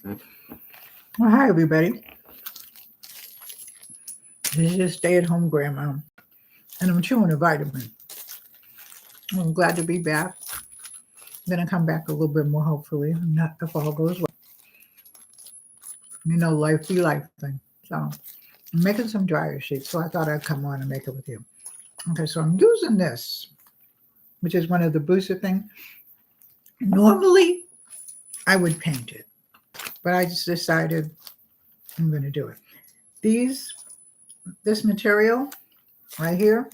Well, hi, everybody. This is your stay-at-home grandma, and I'm chewing a vitamin. I'm glad to be back. I'm going to come back a little bit more, hopefully, not if all goes well. You know, life be life thing. So I'm making some dryer sheets, so I thought I'd come on and make it with you. Okay, so I'm using this, which is one of the booster things. Normally, I would paint it, but I just decided I'm going to do it. This material right here,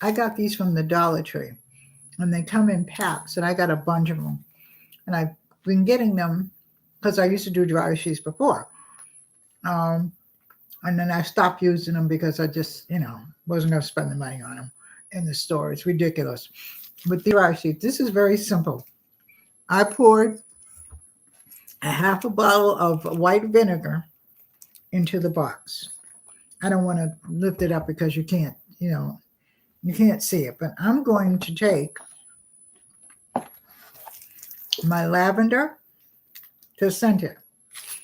I got these from the Dollar Tree, and they come in packs, and I got a bunch of them. And I've been getting them because I used to do dryer sheets before. And then I stopped using them because I just, wasn't going to spend the money on them in the store. It's ridiculous. With the dryer sheet, this is very simple. I poured a half a bottle of white vinegar into the box. I don't want to lift it up because you can't see it, but I'm going to take my lavender to scent it,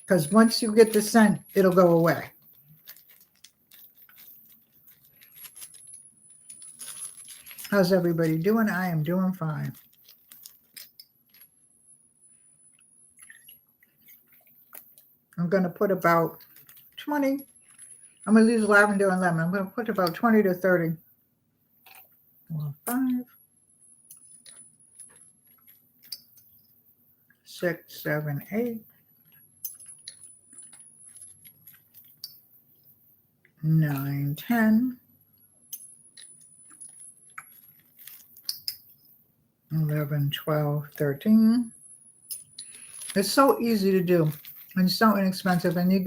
because once you get the scent, it'll go away. How's everybody doing? I am doing fine. I'm going to put about 20. I'm going to use lavender and lemon. I'm going to put about 20 to 30. 4, 5, 6, 7, 8, 9, 10, 11, 12, 13. It's so easy to do and so inexpensive, and you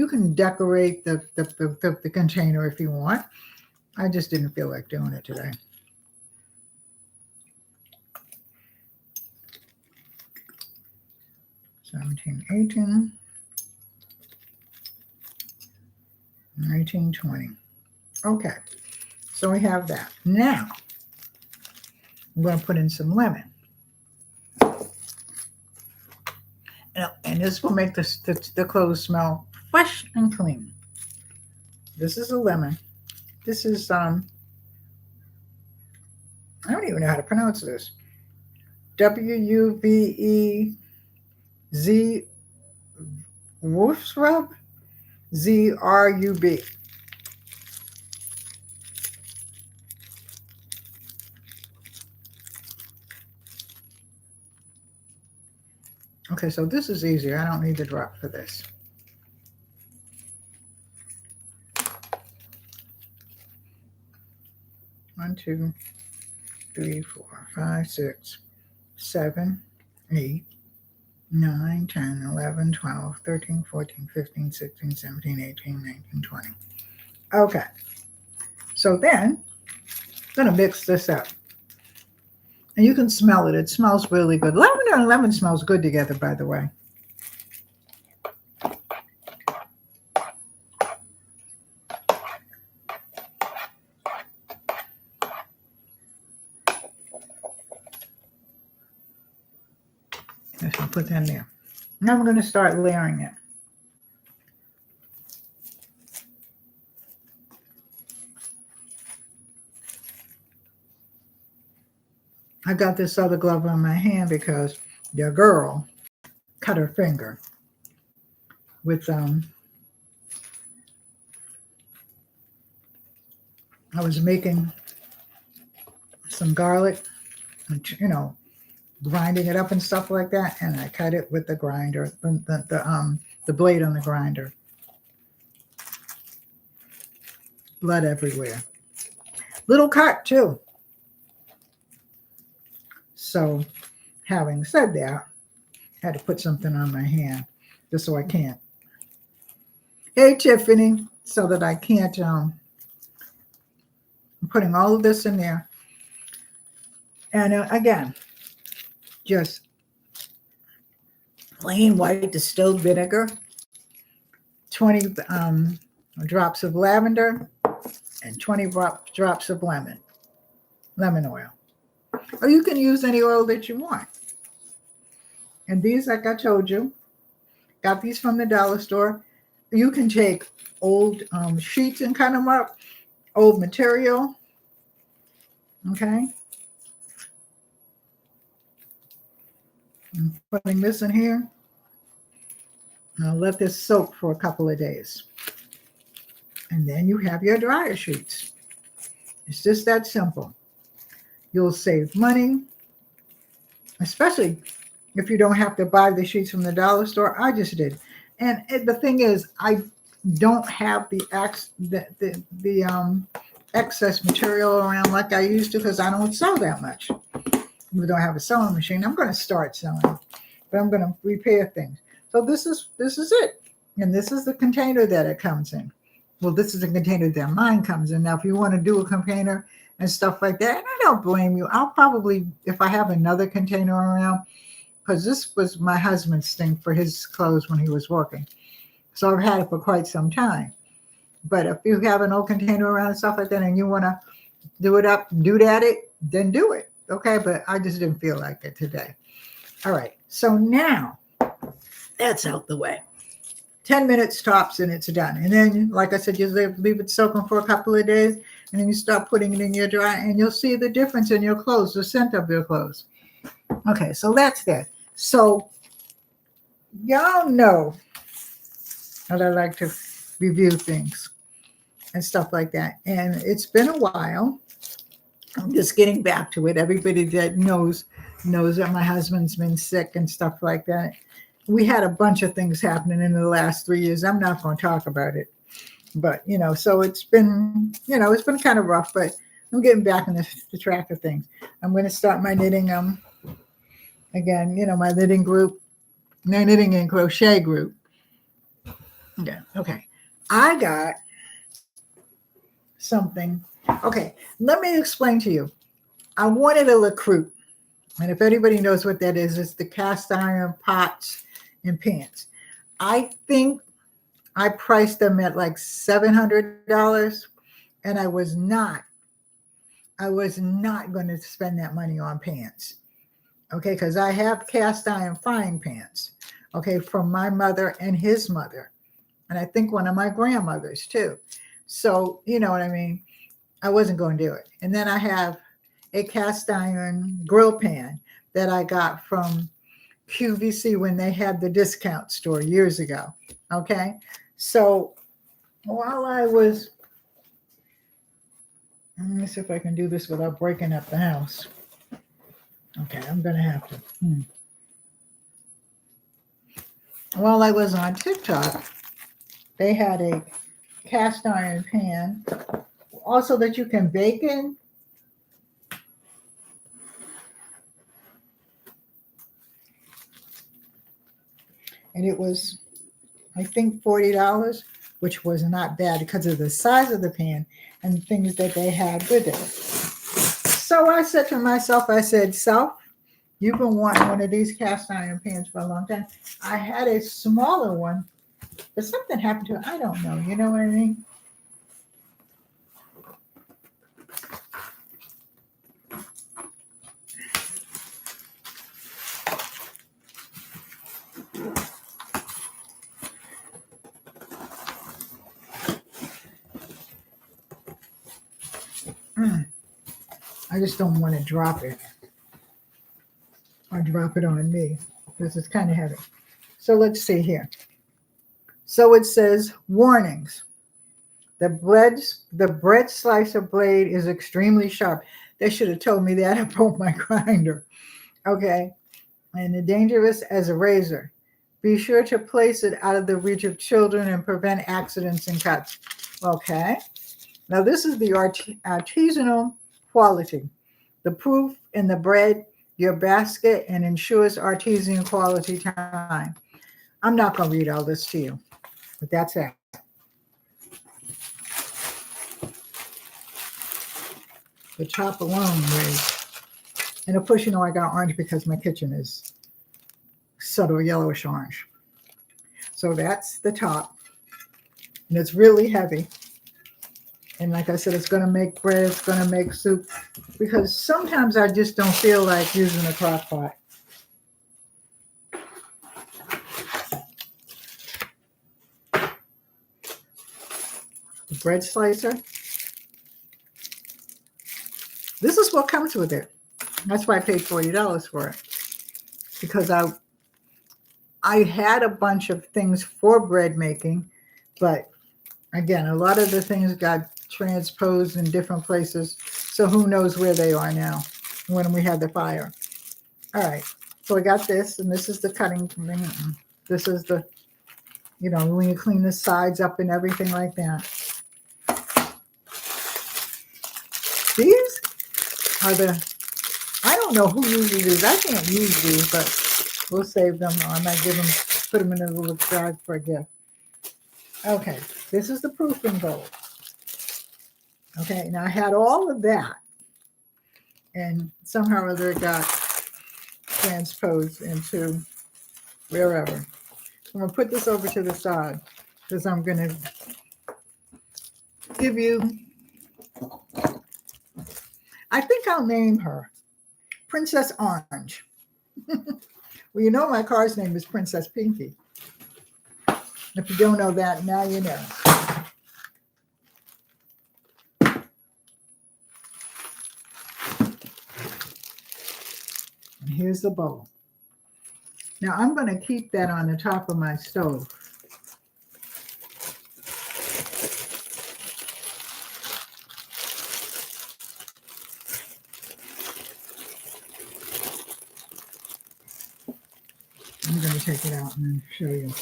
can decorate the container if you want. I just didn't feel like doing it today. $17, $18, $19, $20. Okay, so we have that. Now, I'm going to put in some lemon. And this will make the clothes smell fresh and clean. This is a lemon. This is, I don't even know how to pronounce this. WUVEZ Wolf's Rub ZRUB. Okay, so this is easier. I don't need the drop for this. One, 2, 3, 4, 5, 6, 7, 8, 9, 10, 11, 12, 13, 14, 15, 16, 17, 18, 19, 20. Okay. So then I'm going to mix this up. And you can smell it. It smells really good. Lavender and lemon smells good together, by the way. I'll put that in there. Now I'm going to start layering it. I got this other glove on my hand because your girl cut her finger with I was making some garlic, grinding it up and stuff like that, and I cut it with the grinder, the blade on the grinder. Blood everywhere. Little cut too. So, having said that, I had to put something on my hand just so I can't. Hey, Tiffany, so that I can't. I'm putting all of this in there, and again, just plain white distilled vinegar, 20 drops of lavender, and 20 drops of lemon oil. Or you can use any oil that you want. And these, like I told you, got these from the dollar store. You can take old sheets and cut them up, old material. Okay. I'm putting this in here. I'll let this soak for a couple of days. And then you have your dryer sheets. It's just that simple. You'll save money, especially if you don't have to buy the sheets from the dollar store. I just did. And the thing is, I don't have the excess material around like I used to because I don't sew that much. We don't have a sewing machine. I'm going to start sewing, but I'm going to repair things. So this is it. And this is the container that it comes in. Well, this is the container that mine comes in. Now, if you want to do a container and stuff like that, and I don't blame you. I'll probably, if I have another container around, because this was my husband's thing for his clothes when he was working. So I've had it for quite some time. But if you have an old container around and stuff like that and you want to do it up, then do it. Okay, but I just didn't feel like it today. All right, so now that's out the way. 10 minutes tops and it's done. And then, like I said, you leave it soaking for a couple of days and then you start putting it in your dryer and you'll see the difference in your clothes, the scent of your clothes. Okay, so that's that. So y'all know that I like to review things and stuff like that. And it's been a while. I'm just getting back to it. Everybody that knows that my husband's been sick and stuff like that. We had a bunch of things happening in the last 3 years. I'm not going to talk about it. But, so it's been kind of rough, but I'm getting back in the track of things. I'm going to start my knitting, again, my knitting group, my knitting and crochet group. Yeah, okay. I got something. Okay, let me explain to you. I wanted a Rakuten. And if anybody knows what that is, it's the cast iron pots and pans. I think I priced them at like $700, and I was not going to spend that money on pans. Okay, because I have cast iron frying pans, okay, from my mother and his mother. And I think one of my grandmothers too. So, you know what I mean? I wasn't going to do it. And then I have a cast iron grill pan that I got from QVC when they had the discount store years ago. Okay. So while I was, let me see if I can do this without breaking up the house. Okay, I'm going to have to. While I was on TikTok, they had a cast iron pan also that you can bake in. And it was, I think, $40, which was not bad because of the size of the pan and the things that they had with it. So I said to myself, Self, you've been wanting one of these cast iron pans for a long time. I had a smaller one, but something happened to it. I don't know. You know what I mean? I just don't want to drop it or drop it on me because it's kind of heavy. So let's see here. So it says warnings. The bread slicer blade is extremely sharp. They should have told me that about my grinder. Okay. And dangerous as a razor. Be sure to place it out of the reach of children and prevent accidents and cuts. Okay. Now this is the artisanal quality. The proof in the bread, your basket, and ensures artisan quality time. I'm not going to read all this to you, but that's it. The top alone weighs. And of course, I got orange because my kitchen is subtle yellowish orange. So that's the top. And it's really heavy. And like I said, it's going to make bread, it's going to make soup, because sometimes I just don't feel like using a crock pot. bread slicer. This is what comes with it. That's why I paid $40 for it. Because I had a bunch of things for bread making, but again, a lot of the things got transposed in different places. So who knows where they are now when we had the fire. All right. So I got this, and this is the cutting thing. This is the, when you clean the sides up and everything like that. These are I don't know who uses these. I can't use these, but we'll save them. I might put them in a little bag for a gift. Okay, this is the proofing bowl. Okay, now I had all of that, and somehow or other it got transposed into wherever. I'm going to put this over to the side because I'm going to give you, I think I'll name her Princess Orange. Well, you know my car's name is Princess Pinky. If you don't know that, now you know. And here's the bowl. Now I'm going to keep that on the top of my stove. I'm going to take it out and then show you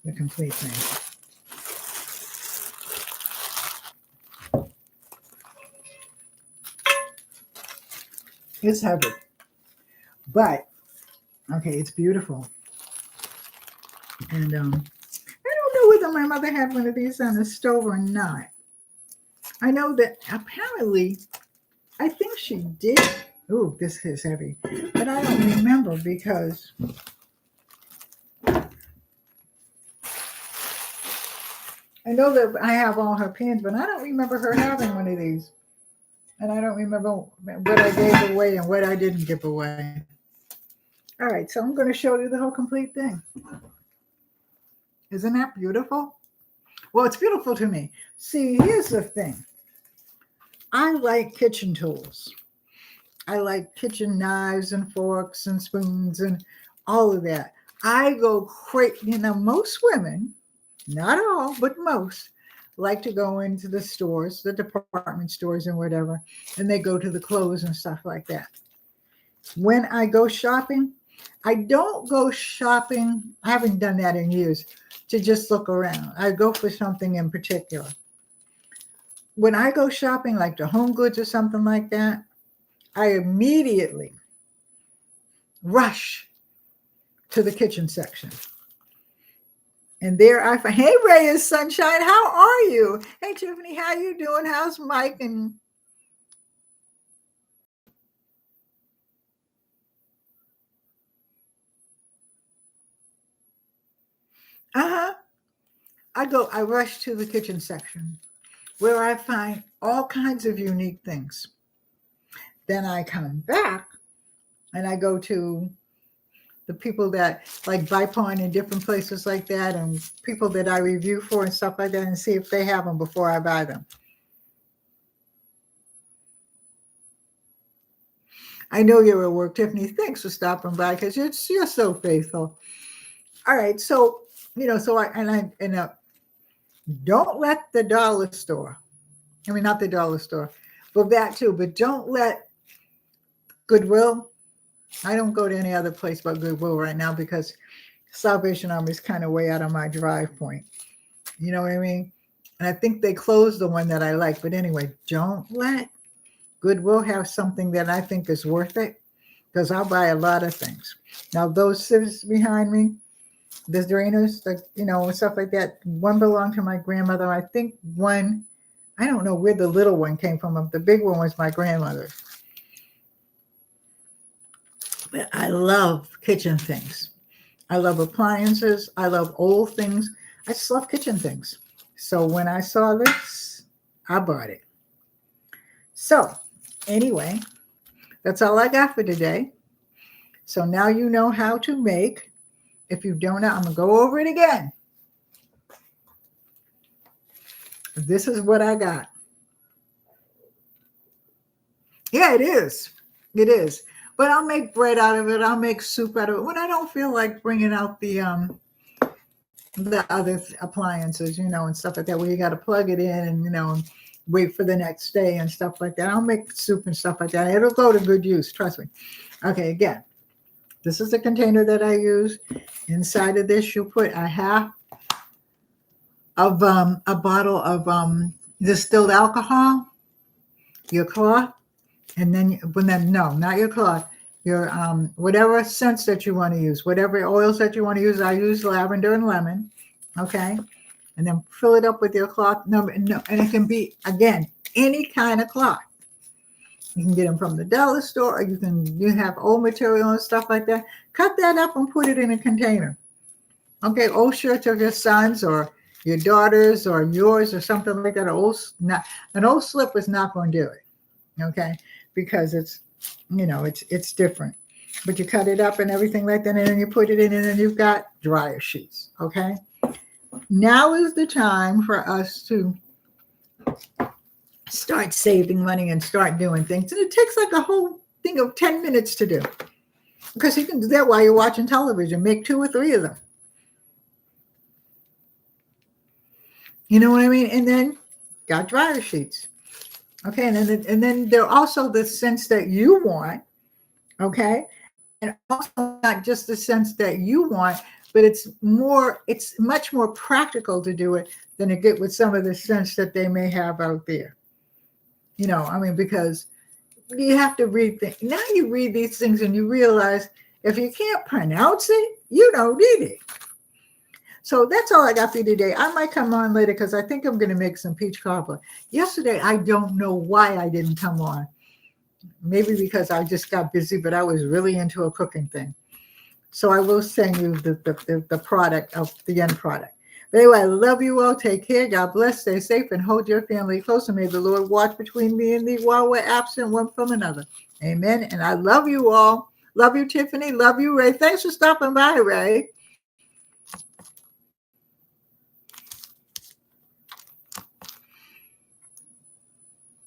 the complete thing. It's heavy, but okay, it's beautiful. And I don't know whether my mother had one of these on the stove or not. I know that apparently, I think she did. Ooh, this is heavy, but I don't remember because I know that I have all her pans, but I don't remember her having one of these. And I don't remember what I gave away and what I didn't give away. All right, so I'm going to show you the whole complete thing. Isn't that beautiful? Well, it's beautiful to me. See, here's the thing. I like kitchen tools. I like kitchen knives and forks and spoons and all of that. I go crazy. Most women, not all, but most, like to go into the stores, the department stores and whatever, and they go to the clothes and stuff like that. When I go shopping, I don't go shopping, I haven't done that in years, to just look around. I go for something in particular. When I go shopping, like to Home Goods or something like that, I immediately rush to the kitchen section. And there I find, hey, Ray of Sunshine, how are you? Hey, Tiffany, how you doing? How's Mike? And I rush to the kitchen section where I find all kinds of unique things. Then I come back and I go to the people that like Vipon and different places like that, and people that I review for and stuff like that, and see if they have them before I buy them. I know you're at work, Tiffany. Thanks for stopping by because you're so faithful. All right, so don't let the dollar store. I mean, not the dollar store, but that too. But don't let Goodwill. I don't go to any other place but Goodwill right now because Salvation Army is kind of way out of my drive point. You know what I mean? And I think they closed the one that I like. But anyway, don't let Goodwill have something that I think is worth it because I'll buy a lot of things. Now, those sieves behind me, the drainers, and stuff like that, one belonged to my grandmother. I think one, I don't know where the little one came from. The big one was my grandmother's. But I love kitchen things. I love appliances. I love old things. I just love kitchen things. So when I saw this, I bought it. So anyway, that's all I got for today. So now you know how to make. If you don't know, I'm going to go over it again. This is what I got. Yeah, it is. It is. But I'll make bread out of it. I'll make soup out of it when I don't feel like bringing out the other appliances, and stuff like that, where you got to plug it in and, wait for the next day and stuff like that. I'll make soup and stuff like that. It'll go to good use. Trust me. Okay. Again, this is the container that I use. Inside of this, you put a half of a bottle of distilled alcohol, your cloth, and then no, not your cloth, your whatever scents that you want to use, whatever oils that you want to use. I use lavender and lemon, okay, and then fill it up with your cloth. No, and it can be, again, any kind of cloth. You can get them from the dollar store, or you have old material and stuff like that. Cut that up and put it in a container. Okay, old shirts of your sons or your daughters or yours or something like that. An old slip is not going to do it, okay, because it's different. But you cut it up and everything like that, and then you put it in, and then you've got dryer sheets, okay? Now is the time for us to start saving money and start doing things. And it takes like a whole thing of 10 minutes to do, because you can do that while you're watching television. Make 2 or 3 of them. You know what I mean? And then got dryer sheets. Okay, and then there are also the scents that you want, okay? And also not just the scents that you want, but it's much more practical to do it than to get with some of the scents that they may have out there. Because you have to read things. Now you read these things and you realize if you can't pronounce it, you don't need it. So that's all I got for you today. I might come on later because I think I'm going to make some peach cobbler. Yesterday, I don't know why I didn't come on. Maybe because I just got busy, but I was really into a cooking thing. So I will send you the product of the end product. But anyway, I love you all. Take care. God bless. Stay safe and hold your family close. And may the Lord watch between me and thee while we're absent one from another. Amen. And I love you all. Love you, Tiffany. Love you, Ray. Thanks for stopping by, Ray.